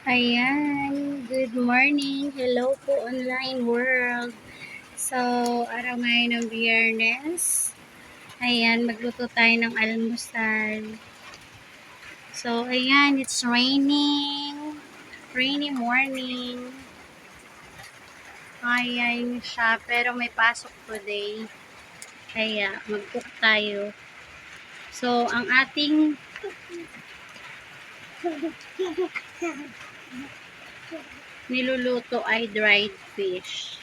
Ayan, good morning. Hello po online world. So, araw ngayon ng Biyernes. Ayan, magluto tayo ng almusal. So, ayan, it's raining. Rainy morning. Ayan siya, pero may pasok today. Kaya, mag-cook tayo. So, ang ating niluluto ay dried fish.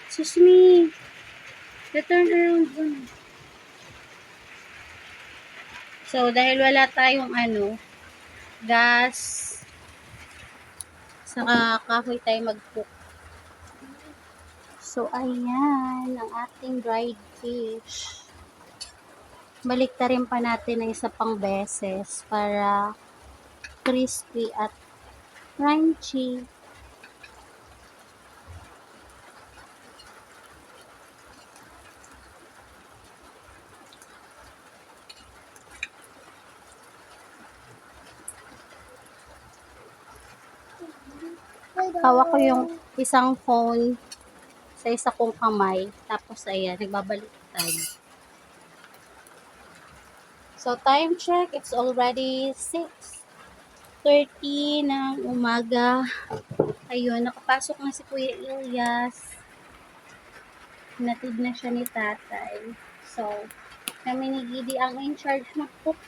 Excuse me. Turn around mo. So, dahil wala tayong gas, saka kahoy tayo mag-cook. So, ayan, ang ating dried fish. Baliktarin pa natin ng isa pang beses para crispy at crunchy. Hawak ko yung isang phone sa isa kong kamay. Tapos, ayan, nagbabaliktad. So, time check. It's already 6:30 ng umaga. Ayun, nakapasok na si Kuya Ilyas. Natid na siya ni tatay. So, kami ni Gidi ang in charge mag-cook.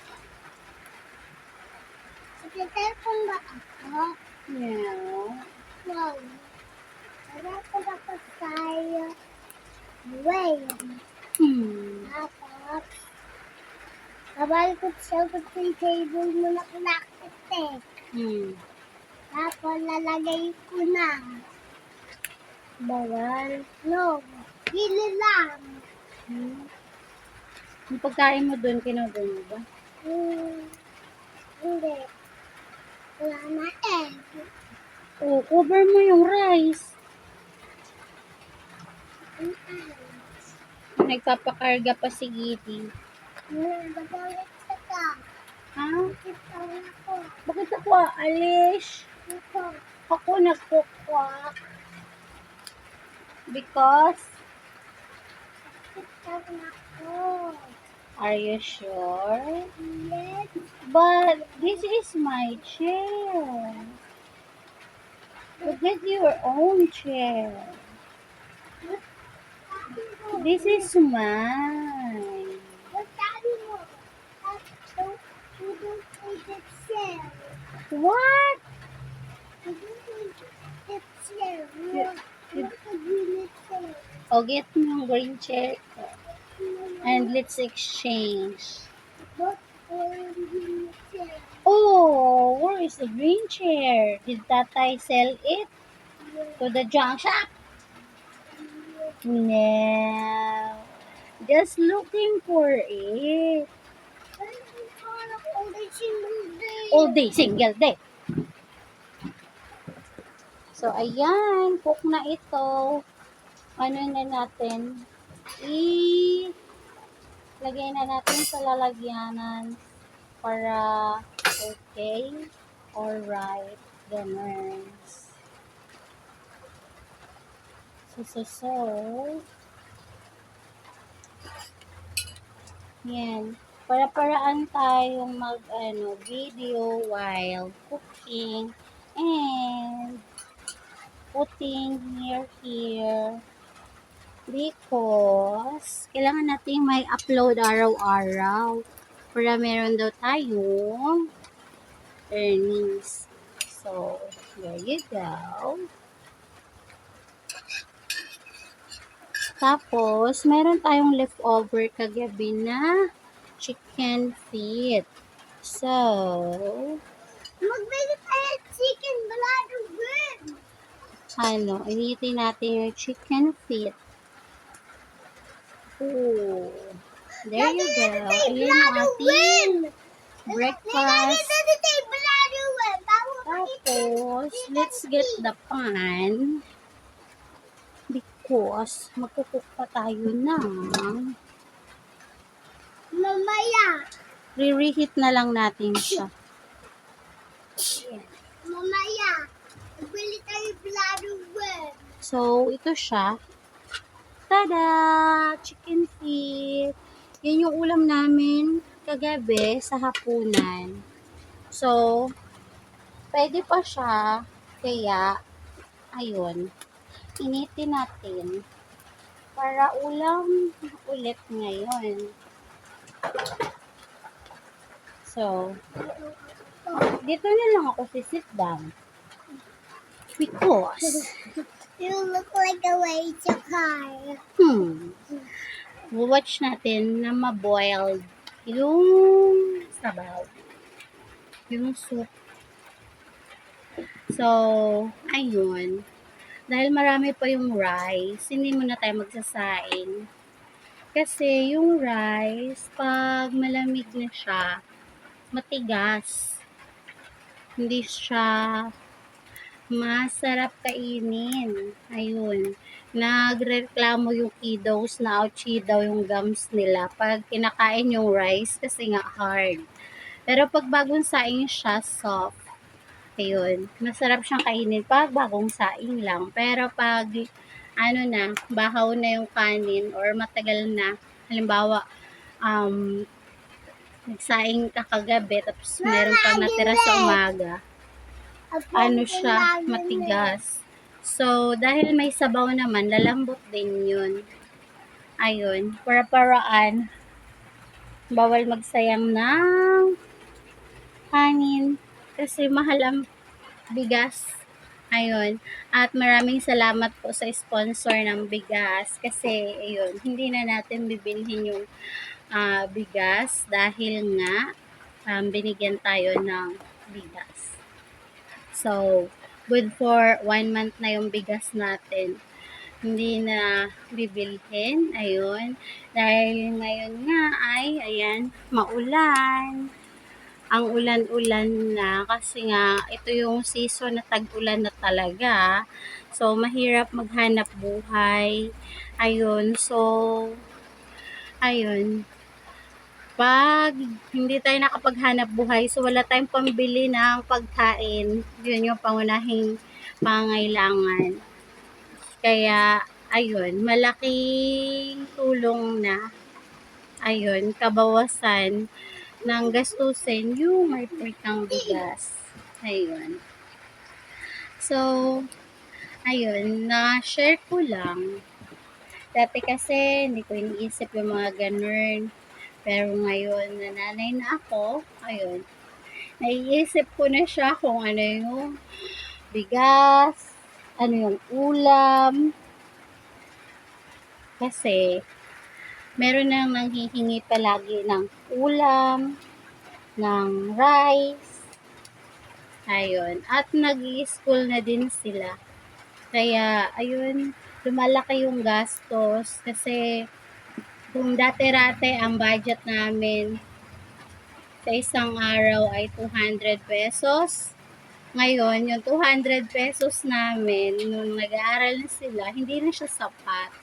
Nag-telephone ba ako? Yeah. Wow. Wala ko dapat tayo. Wait. Tapos, kabalikot siya ko sa table mo na kinakit eh. Tapos, lalagay ko na. Bawal. No. Hili lang. Yung pagkain mo doon, kinuha mo ba? Hindi. Wala na eh. Oh, cover mo yung rice. Nagpapakarga pa si Gidi. Nagagalit ka ka. Ha? Ito ako. Bakit ako aalis? Ito. Ako nagkukwak. Because? Ito ako. Are you sure? Yes. But this is my chair. You get your own chair. This is mine. What daddy mo? You don't need it chair. What? You don't need it chair. You- Look at green chair. Oh, get me yung green chair. And let's exchange. Look at green chair. Oh, where is the green chair? Did Tatay sell it to the junk shop? No. Just looking for it. All day, single day. So, ayan. Cook na ito. Ano na natin? Lagay na natin sa lalagyanan para okay. Alright. Ganun. So. Yan. Para-paraan tayong video while cooking and putting here because kailangan natin may upload araw-araw para meron daw tayong earnings. So, there you go. Tapos, meron tayong leftover kagabi na chicken feet. So, Magbili tayo chicken balado rin. initin natin yung chicken feet. Oh, there you go. Ayan yung ating breakfast. Tapos, let's get the pan. Because, magkukuk pa tayo ng Mamaya. Re-reheat na lang natin siya. Mamaya, bili tayo blado bread. So, ito siya. Tada! Chicken feet. Yan yung ulam namin kagabi sa hapunan. So, pwede pa siya. Kaya, ayun. Initin natin. Para ulam ulit ngayon. So, dito na lang ako sit down. Because, You look like a race car. watch natin na ma-boiled yung sabaw. Yung soup. So, ayun. Dahil marami pa yung rice, hindi muna tayo magsasaing. Kasi yung rice, pag malamig na siya, matigas. Hindi siya masarap kainin. Ayun. Nagreklamo yung kiddos na ouchie daw yung gums nila pag kinakain yung rice kasi nga hard. Pero pag bagong saing siya, soft. Ayun. Masarap siyang kainin pag bagong saing lang. Pero pag ano na, bahaw na yung kanin or matagal na, halimbawa, nagsaing ka kagabi tapos meron kang natira sa umaga, ano siya, matigas. So, dahil may sabaw naman, lalambot din yun. Ayun, para-paraan, bawal magsayang ng kanin kasi mahal ang bigas. Ayun, at maraming salamat po sa sponsor ng bigas kasi, ayun, hindi na natin bibilhin yung bigas dahil nga binigyan tayo ng bigas. So, good for 1 month na yung bigas natin. Hindi na bibilhin. Ayun. Dahil ngayon nga ay, ayan, maulan. Ang ulan-ulan na kasi nga ito yung season na tag-ulan na talaga. So, mahirap maghanap buhay. Ayun. So, ayun. Pag hindi tayo nakapaghanap buhay, so wala tayong pambili ng pagkain, yun yung pangunahing pangailangan. Kaya, ayun, malaking tulong na, ayun, kabawasan ng gastusin yung may pritang bigas. Ayun. So, ayun, na-share ko lang. Dati kasi, hindi ko iniisip yung mga ganun. Pero ngayon, nananay na ako, ayun, naiisip ko na siya kung ano yung bigas, ano yung ulam. Kasi, meron nang nanghihingi palagi ng ulam, ng rice, ayun, at nag-i-school na din sila. Kaya, ayun, lumalaki yung gastos kasi kung dati-rate ang budget namin sa isang araw ay 200 pesos. Ngayon, yung 200 pesos namin, nung nag-aaral na sila, hindi na siya sapat.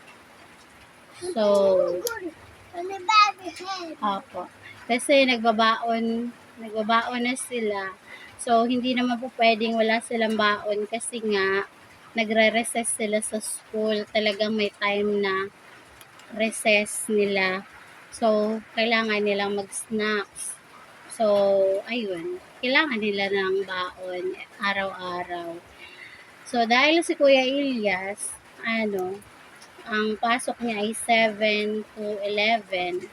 So, opo. Kasi nagbabaon na sila. So, hindi naman po pwedeng wala silang baon kasi nga, nagre-recess sila sa school. Talagang may time na recess nila. So, kailangan nilang mag-snacks. So, ayun. Kailangan nila ng baon araw-araw. So, dahil si Kuya Ilyas, ang pasok niya ay 7 to 11.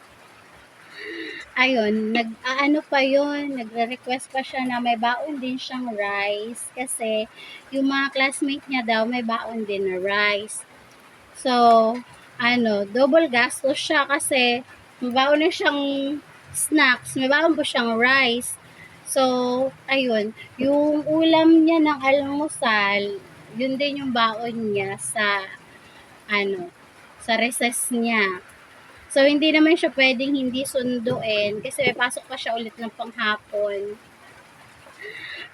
Ayun, nagre-request pa siya na may baon din siyang rice kasi yung mga classmate niya daw may baon din na rice. So, double gastos siya kasi may baon na siyang snacks, may baon po siyang rice. So, ayun, yung ulam niya ng almusal, yun din yung baon niya sa recess niya. So, hindi naman siya pwedeng hindi sunduin kasi may pasok pa siya ulit ng panghapon.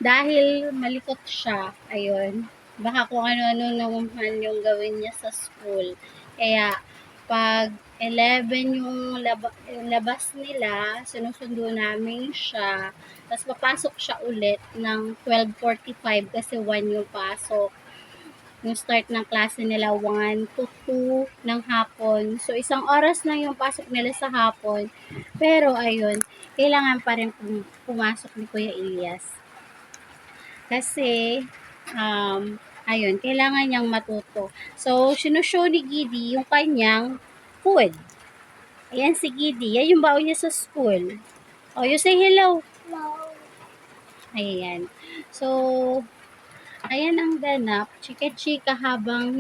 Dahil malikot siya, ayun, baka kung ano-ano naman yung gawin niya sa school. Kaya, pag 11 yung labas nila, sinusundo namin siya. Tapos papasok siya ulit ng 12:45 kasi 1 yung pasok. Yung start ng klase nila 1 to 2 ng hapon. So, isang oras lang yung pasok nila sa hapon. Pero, ayun, kailangan pa rin pumasok ni Kuya Ilyas. Kasi, ayun, kailangan niyang matuto. So, sinushow ni Giddy yung kanyang food. Ayan si Giddy. Yan yung baon niya sa school. Oh, you say hello. No. Ayan. So, ayan ang ganap. Chika-chika habang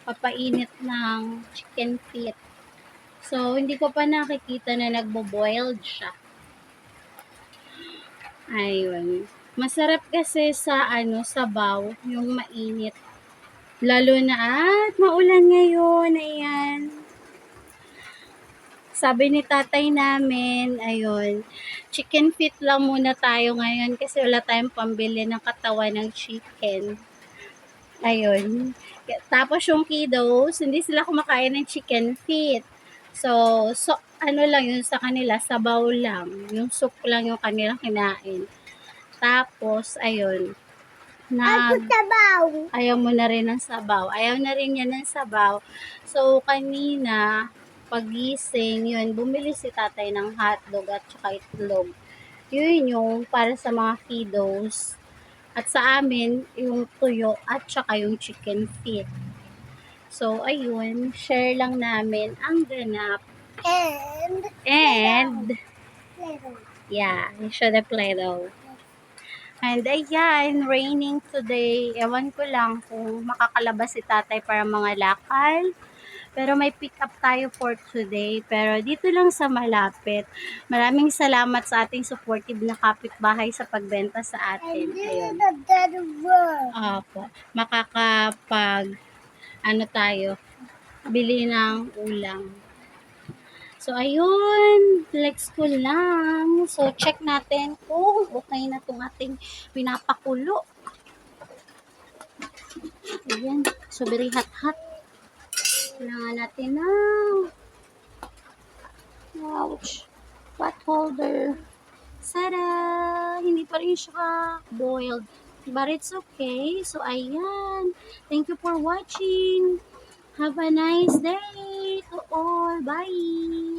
papainit ng chicken feet. So, hindi ko pa nakikita na nagbo-boiled siya. Ayun. Masarap kasi sa sabaw, yung mainit. Lalo na maulan ngayon. Ayan. Sabi ni tatay namin, ayun, chicken feet lang muna tayo ngayon kasi wala tayong pambili ng katawan ng chicken. Ayun. Tapos yung kiddos, hindi sila kumakain ng chicken feet. So ano lang yun sa kanila, sabaw lang. Yung soup lang yung kanilang kinain. Tapos, ayun, Sabaw. ayaw mo na rin ng sabaw. Ayaw na rin niya ng sabaw. So, kanina, pagising, yun, bumili si tatay ng hotdog at saka itlog. Yun yung para sa mga kiddos. At sa amin, yung tuyo at saka yung chicken feet. So, ayun, share lang namin ang ganap. And, yeah, you should have played though. And ayan, raining today. Ewan ko lang kung makakalabas si tatay para mga lakal. Pero may pick up tayo for today. Pero dito lang sa malapit. Maraming salamat sa ating supportive na kapitbahay sa pagbenta sa atin. Ayun. Opo. Tayo, bili ng ulam. So, ayun, let's go lang. So, check natin kung okay na itong ating pinapakulo. Ayan, so very hot. Kailangan natin ng ouch, pot holder. Sada! Hindi pa rin siya boiled. But it's okay. So, ayan. Thank you for watching. Have a nice day to all. Bye!